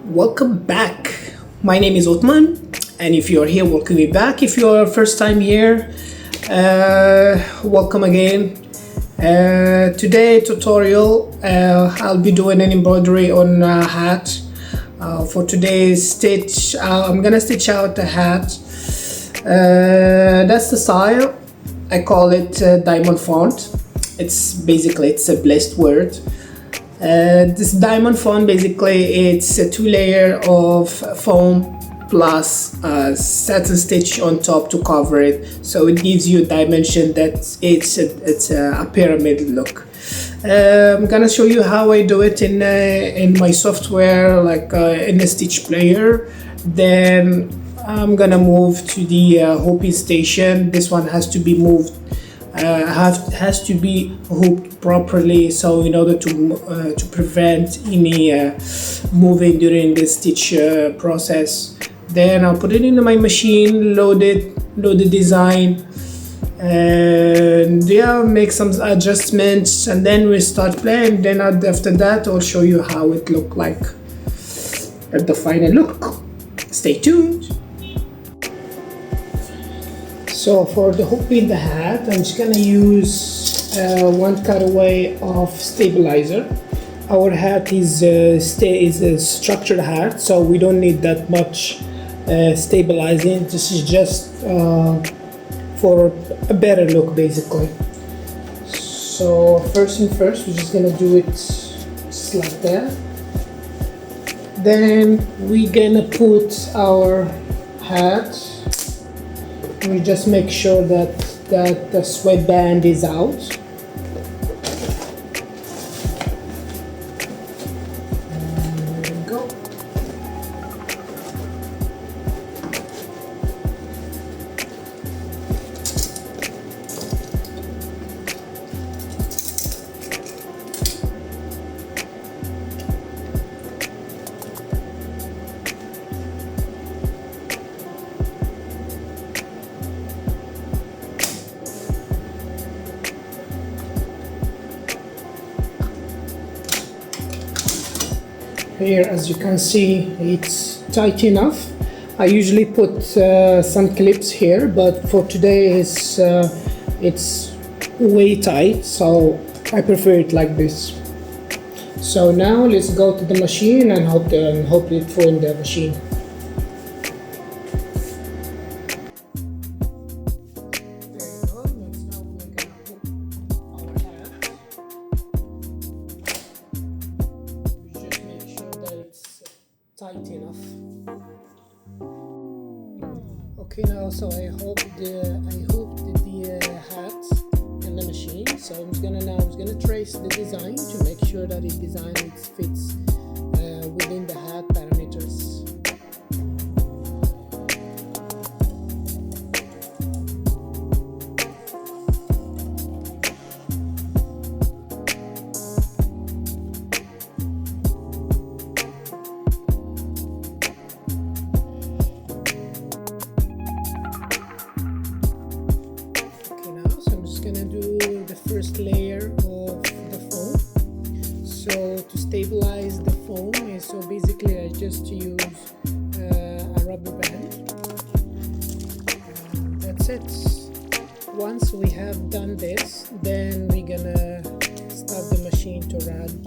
Welcome back. My name is Otman, and if you're here, welcome me back. If you're first time here, welcome again. Today tutorial, I'll be doing an embroidery on a hat. For today's stitch, I'm gonna stitch out a hat. That's the style. I call it diamond font. It's a blessed word. This diamond font basically it's a two-layer of foam plus satin stitch on top to cover it, so it gives you a dimension that it's a pyramid look. I'm gonna show you how I do it in my software, like in the stitch player. Then I'm gonna move to the hooping station. This one has to be moved. Has to be hooked properly, so in order to prevent any moving during the stitch process. Then I'll put it into my machine, load the design, and yeah, make some adjustments, and then we start playing. Then after that, I'll show you how it look like at the final look. Stay tuned. So for the hook in the hat, I'm just gonna use one cutaway of stabilizer. Our hat is a structured hat, so we don't need that much stabilizing. This is just for a better look, basically. So first thing first, we're just gonna do it just like that. Then we're gonna put our hat. We just make sure that the sweatband is out. And there we go. Here, as you can see, it's tight enough. I usually put some clips here, but for today it's way tight, so I prefer it like this. So now let's go to the machine and hope it for in the machine. Tight enough. Okay, now so I hooked the hat in the machine. So I'm gonna trace the design to make sure that it fits within the hat parameters. First layer of the foam. So to stabilize the foam, so basically I just use a rubber band. And that's it. Once we have done this, then we're gonna start the machine to run.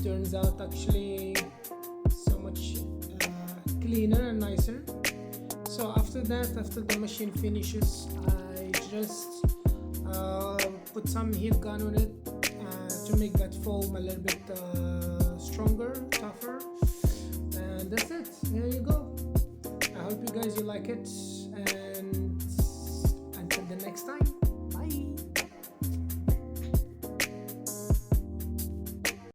turns out actually so much cleaner and nicer. So after that, after the machine finishes, I just put some heat gun on it to make that foam a little bit stronger, tougher, and that's it. There you go. I hope you guys you like it.